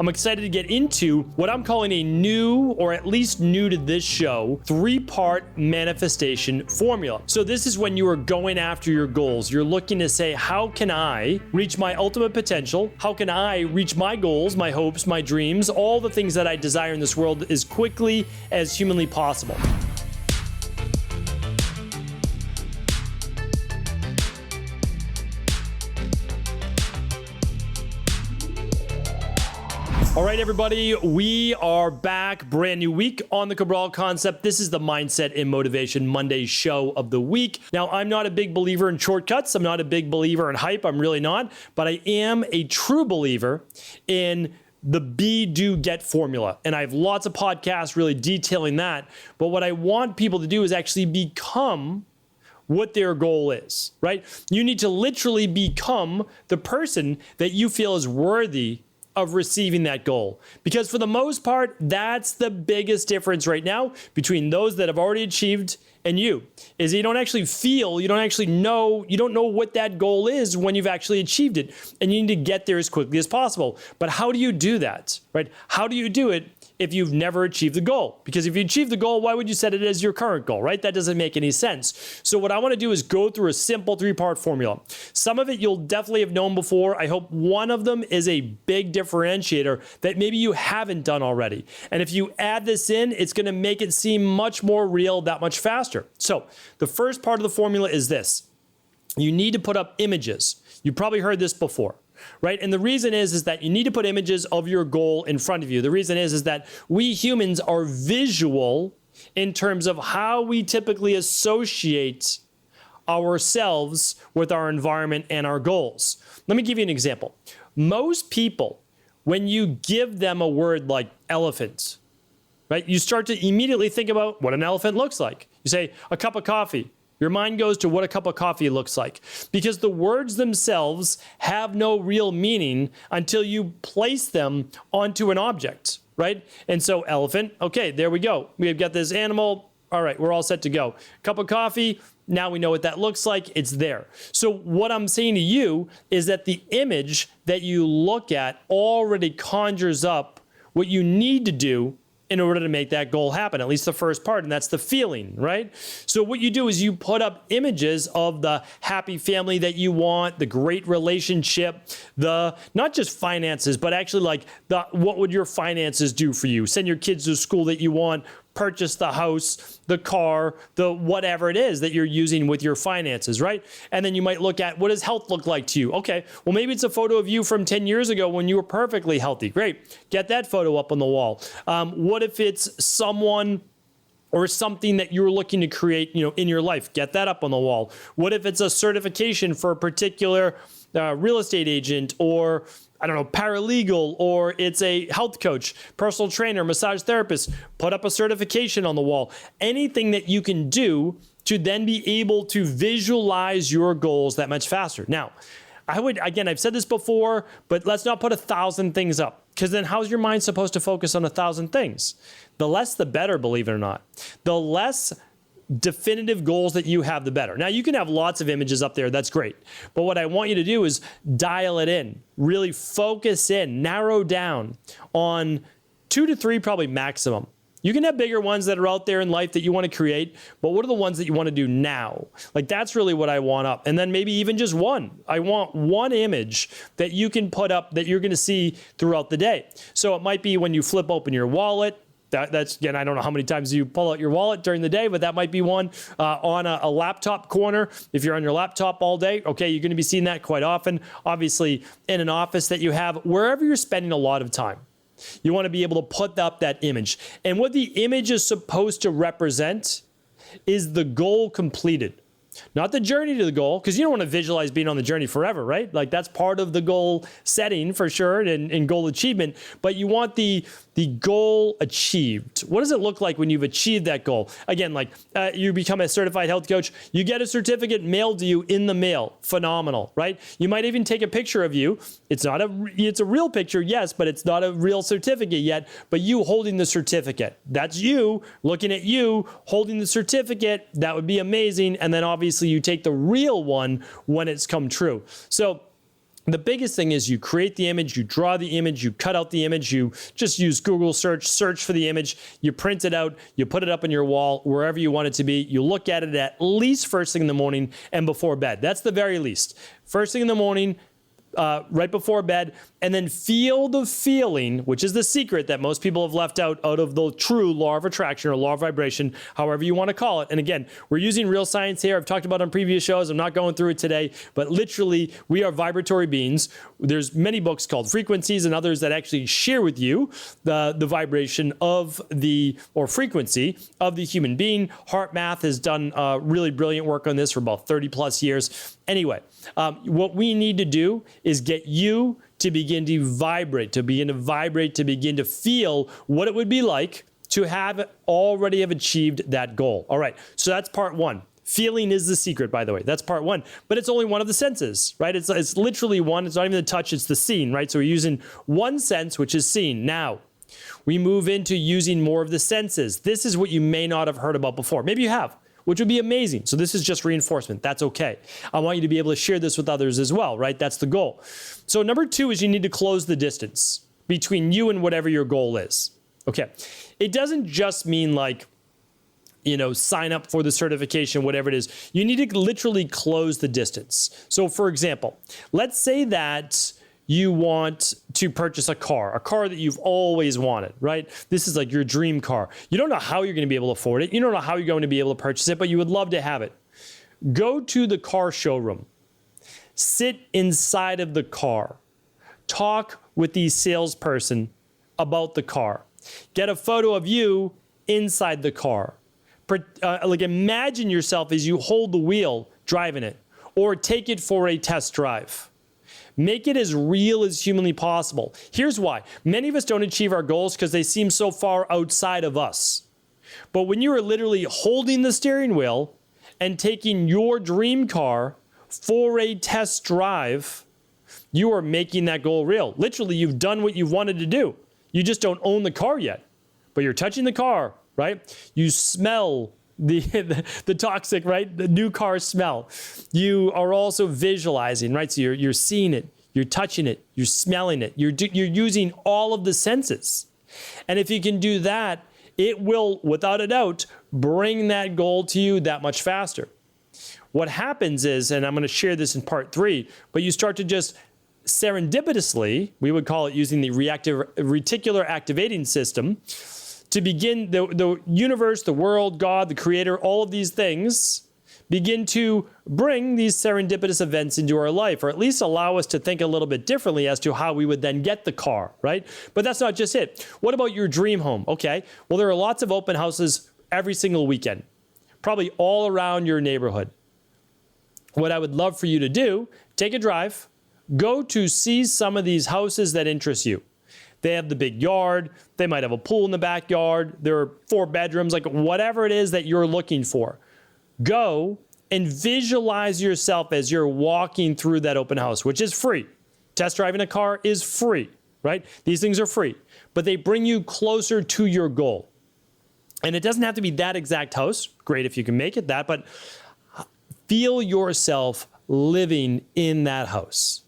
I'm excited to get into what I'm calling a new, or at least new to this show, 3-part manifestation formula. So this is when you are going after your goals. You're looking to say, how can I reach my ultimate potential? How can I reach my goals, my hopes, my dreams, all the things that I desire in this world as quickly as humanly possible? All right, everybody, we are back. Brand new week on the Cabral Concept. This is the Mindset and Motivation Monday show of the week. Now, I'm not a big believer in shortcuts. I'm not a big believer in hype. I'm really not. But I am a true believer in the be, do, get formula. And I have lots of podcasts really detailing that. But what I want people to do is actually become what their goal is, right? You need to literally become the person that you feel is worthy of receiving that goal. Because for the most part, that's the biggest difference right now between those that have already achieved and you, is you don't actually feel, you don't actually know, you don't know what that goal is when you've actually achieved it. And you need to get there as quickly as possible. But how do you do that, right? How do you do it if you've never achieved the goal? Because if you achieve the goal, why would you set it as your current goal, right? That doesn't make any sense. So what I want to do is go through a simple 3-part formula. Some of it you'll definitely have known before. I hope one of them is a big differentiator that maybe you haven't done already. And if you add this in, it's going to make it seem much more real that much faster. So the first part of the formula is this. You need to put up images. You've probably heard this before, right? And the reason is that you need to put images of your goal in front of you. The reason is that we humans are visual in terms of how we typically associate ourselves with our environment and our goals. Let me give you an example. Most people, when you give them a word like elephant, right, you start to immediately think about what an elephant looks like. You say a cup of coffee. Your mind goes to what a cup of coffee looks like, because the words themselves have no real meaning until you place them onto an object, right? And so elephant, okay, there we go. We've got this animal. All right, we're all set to go. Cup of coffee, now we know what that looks like. It's there. So what I'm saying to you is that the image that you look at already conjures up what you need to do in order to make that goal happen, at least the first part, and that's the feeling, right? So what you do is you put up images of the happy family that you want, the great relationship, the not just finances, but actually like what would your finances do for you? Send your kids to school that you want, purchase the house, the car, the whatever it is that you're using with your finances, right? And then you might look at, what does health look like to you? Okay, well, maybe it's a photo of you from 10 years ago when you were perfectly healthy. Great, get that photo up on the wall. What if it's someone or something that you're looking to create, in your life? Get that up on the wall. What if it's a certification for a particular real estate agent, or I don't know, paralegal, or it's a health coach, personal trainer, massage therapist? Put up a certification on the wall. Anything that you can do to then be able to visualize your goals that much faster. Now, I've said this before, but let's not put 1,000 things up, because then how's your mind supposed to focus on 1,000 things? The less, the better, believe it or not. The less definitive goals that you have, the better. Now, you can have lots of images up there. That's great. But what I want you to do is dial it in, really focus in, narrow down on 2 to 3, probably maximum. You can have bigger ones that are out there in life that you want to create, but what are the ones that you want to do now? Like, that's really what I want up. And then maybe even just one. I want one image that you can put up that you're going to see throughout the day. So it might be when you flip open your wallet. That's, again, I don't know how many times you pull out your wallet during the day, but that might be one on a laptop corner. If you're on your laptop all day, okay, you're going to be seeing that quite often. Obviously, in an office that you have, wherever you're spending a lot of time, you want to be able to put up that image. And what the image is supposed to represent is the goal completed. Not the journey to the goal, because you don't want to visualize being on the journey forever, right? Like, that's part of the goal setting for sure, and goal achievement. But you want the goal achieved. What does it look like when you've achieved that goal? Again, like you become a certified health coach, you get a certificate mailed to you in the mail. Phenomenal, right? You might even take a picture of you. It's a real picture, yes, but it's not a real certificate yet. But you holding the certificate. That's you looking at you holding the certificate. That would be amazing. And then obviously you take the real one when it's come true. So The biggest thing is you create the image, you draw the image, you cut out the image, you just use Google search for the image, you print it out, you put it up on your wall, wherever you want it to be. You look at it at least first thing in the morning and before bed. That's the very least. First thing in the morning, right before bed, and then feel the feeling, which is the secret that most people have left out of the true law of attraction or law of vibration, however you want to call it. And again, we're using real science here. I've talked about it on previous shows. I'm not going through it today, but literally we are vibratory beings. There's many books called Frequencies and others that actually share with you the vibration of or frequency of the human being. Heart Math has done really brilliant work on this for about 30 plus years. Anyway, what we need to do is get you to begin to vibrate, to begin to feel what it would be like to already have achieved that goal. All right, so that's part one. Feeling is the secret, by the way. That's part one, but it's only one of the senses, right? It's literally one. It's not even the touch, it's the seeing, right? So we're using one sense, which is seeing. Now, we move into using more of the senses. This is what you may not have heard about before. Maybe you have, which would be amazing. So this is just reinforcement. That's okay. I want you to be able to share this with others as well, right? That's the goal. So number two is you need to close the distance between you and whatever your goal is. Okay. It doesn't just mean like, sign up for the certification, whatever it is. You need to literally close the distance. So for example, let's say that you want to purchase a car that you've always wanted, right? This is like your dream car. You don't know how you're going to be able to afford it. You don't know how you're going to be able to purchase it, but you would love to have it. Go to the car showroom. Sit inside of the car. Talk with the salesperson about the car. Get a photo of you inside the car. Like imagine yourself as you hold the wheel driving it, or take it for a test drive. Make it as real as humanly possible. Here's why. Many of us don't achieve our goals because they seem so far outside of us. But when you are literally holding the steering wheel and taking your dream car for a test drive, you are making that goal real. Literally, you've done what you've wanted to do. You just don't own the car yet, but you're touching the car, right? You smell the toxic, right? The new car smell. You are also visualizing, right? So you're seeing it, you're touching it, you're smelling it, you're using all of the senses. And if you can do that, it will, without a doubt, bring that goal to you that much faster. What happens is, and I'm going to share this in part 3, but you start to just serendipitously, we would call it using the reticular activating system, to begin the universe, the world, God, the creator, all of these things begin to bring these serendipitous events into our life, or at least allow us to think a little bit differently as to how we would then get the car, right? But that's not just it. What about your dream home? Okay, well, there are lots of open houses every single weekend, probably all around your neighborhood. What I would love for you to do, take a drive, go to see some of these houses that interest you. They have the big yard. They might have a pool in the backyard. There are 4 bedrooms, like whatever it is that you're looking for. Go and visualize yourself as you're walking through that open house, which is free. Test driving a car is free, right? These things are free, but they bring you closer to your goal. And it doesn't have to be that exact house. Great if you can make it that, but feel yourself living in that house,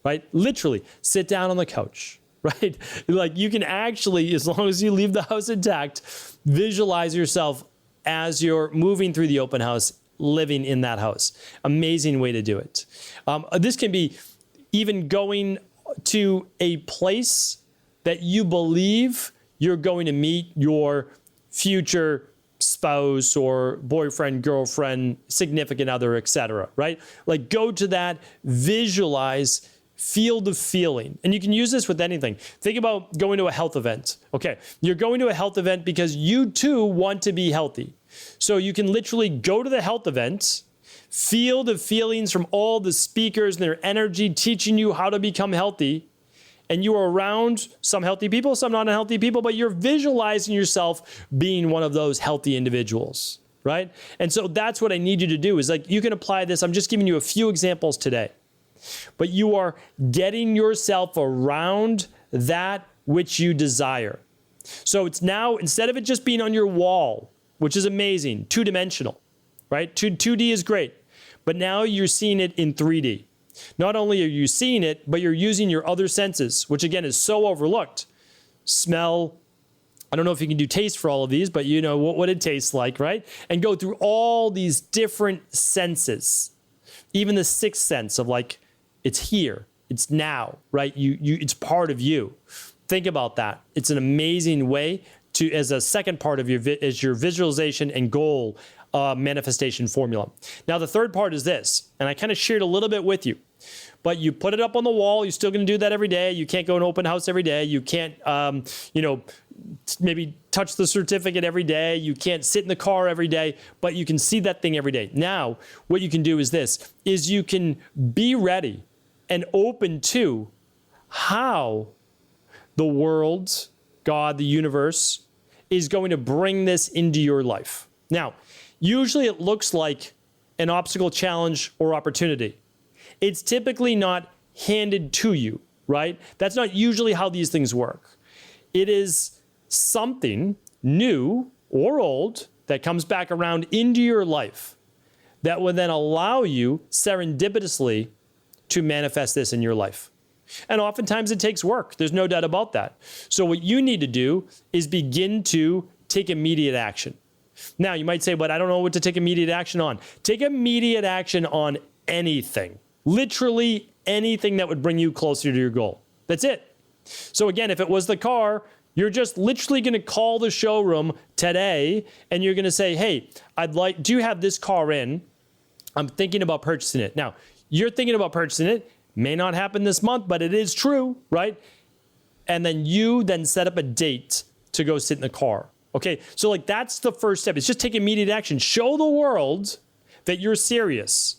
right? Literally, sit down on the couch. Right? Like you can actually, as long as you leave the house intact, visualize yourself as you're moving through the open house, living in that house. Amazing way to do it. This can be even going to a place that you believe you're going to meet your future spouse or boyfriend, girlfriend, significant other, etc. Right? Like go to that, visualize, feel the feeling. And you can use this with anything. Think about going to a health event. Okay, you're going to a health event because you too want to be healthy. So you can literally go to the health event, feel the feelings from all the speakers and their energy teaching you how to become healthy. And you are around some healthy people, some not healthy people, but you're visualizing yourself being one of those healthy individuals, right? And so that's what I need you to do is like, you can apply this. I'm just giving you a few examples today. But you are getting yourself around that which you desire. So it's now, instead of it just being on your wall, which is amazing, 2-dimensional, right? 2D is great. But now you're seeing it in 3D. Not only are you seeing it, but you're using your other senses, which again is so overlooked. Smell, I don't know if you can do taste for all of these, but you know what it tastes like, right? And go through all these different senses. Even the sixth sense of like, it's here, it's now, right? It's part of you. Think about that. It's an amazing way to, as a second part of your visualization and goal manifestation formula. Now, the third part is this, and I kind of shared a little bit with you, but you put it up on the wall. You're still going to do that every day. You can't go to an open house every day. You can't, maybe touch the certificate every day. You can't sit in the car every day, but you can see that thing every day. Now, what you can do is this, is you can be ready and open to how the world, God, the universe, is going to bring this into your life. Now, usually it looks like an obstacle, challenge, or opportunity. It's typically not handed to you, right? That's not usually how these things work. It is something new or old that comes back around into your life that will then allow you serendipitously to manifest this in your life. And oftentimes it takes work. There's no doubt about that. So what you need to do is begin to take immediate action. Now, you might say, but I don't know what to take immediate action on. Take immediate action on anything. Literally anything that would bring you closer to your goal. That's it. So again, if it was the car, you're just literally going to call the showroom today and you're going to say, hey, do you have this car in? I'm thinking about purchasing it. Now, you're thinking about purchasing it. May not happen this month, but it is true, right? And then you set up a date to go sit in the car. Okay, so like that's the first step. It's just take immediate action. Show the world that you're serious,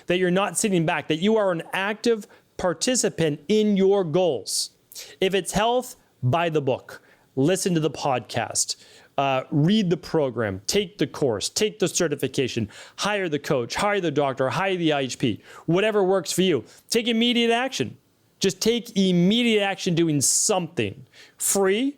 that you're not sitting back, that you are an active participant in your goals. If it's health, buy the book, listen to the podcast, read the program, take the course, take the certification, hire the coach, hire the doctor, hire the IHP, whatever works for you. Take immediate action. Just take immediate action doing something free,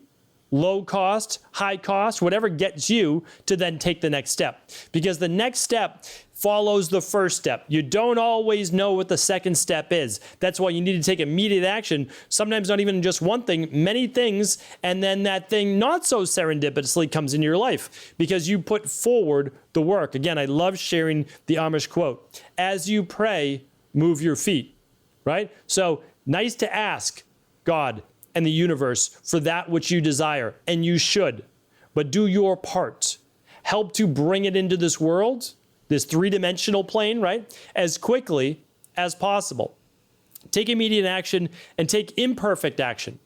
low cost, high cost, whatever gets you to then take the next step. Because the next step follows the first step. You don't always know what the second step is. That's why you need to take immediate action. Sometimes not even just one thing, many things, and then that thing not so serendipitously comes into your life because you put forward the work. Again, I love sharing the Amish quote. As you pray, move your feet, right? So nice to ask God and the universe for that which you desire, and you should, but do your part. Help to bring it into this world, this three-dimensional plane, right, as quickly as possible. Take immediate action and take imperfect action.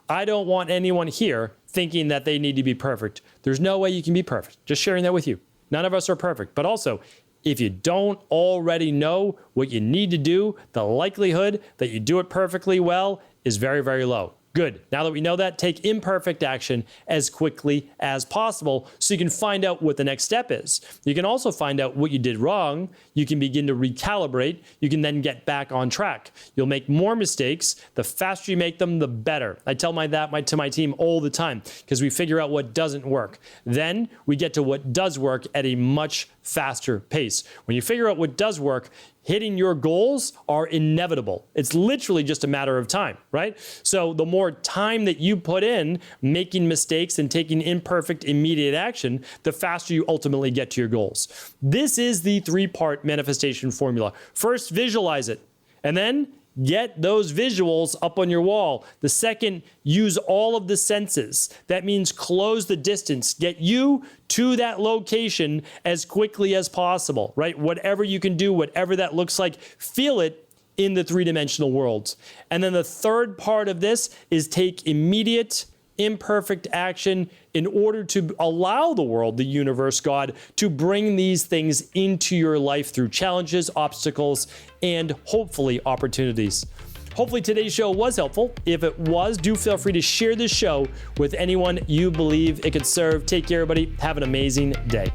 I don't want anyone here thinking that they need to be perfect. There's no way you can be perfect. Just sharing that with you. None of us are perfect, but also, if you don't already know what you need to do, the likelihood that you do it perfectly well is very, very low. Good. Now that we know that, take imperfect action as quickly as possible so you can find out what the next step is. You can also find out what you did wrong. You can begin to recalibrate. You can then get back on track. You'll make more mistakes. The faster you make them, the better. I tell to my team all the time because we figure out what doesn't work. Then we get to what does work at a much faster pace. When you figure out what does work, hitting your goals are inevitable. It's literally just a matter of time, right? So the more time that you put in making mistakes and taking imperfect immediate action, the faster you ultimately get to your goals. This is the three-part manifestation formula. First, visualize it, and then get those visuals up on your wall. The second, use all of the senses. That means close the distance. Get you to that location as quickly as possible, right? Whatever you can do, whatever that looks like, feel it in the three-dimensional world. And then the third part of this is take immediate, imperfect action in order to allow the world, the universe, God, to bring these things into your life through challenges, obstacles, and hopefully opportunities. Hopefully today's show was helpful. If it was, do feel free to share this show with anyone you believe it could serve. Take care, everybody. Have an amazing day.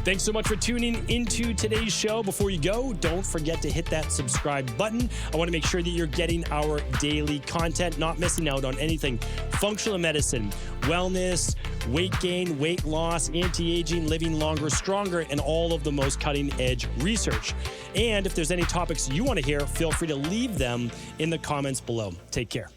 Thanks so much for tuning into today's show. Before you go, don't forget to hit that subscribe button. I want to make sure that you're getting our daily content, not missing out on anything functional medicine, wellness, weight gain, weight loss, anti-aging, living longer, stronger, and all of the most cutting-edge research. And if there's any topics you want to hear, feel free to leave them in the comments below. Take care.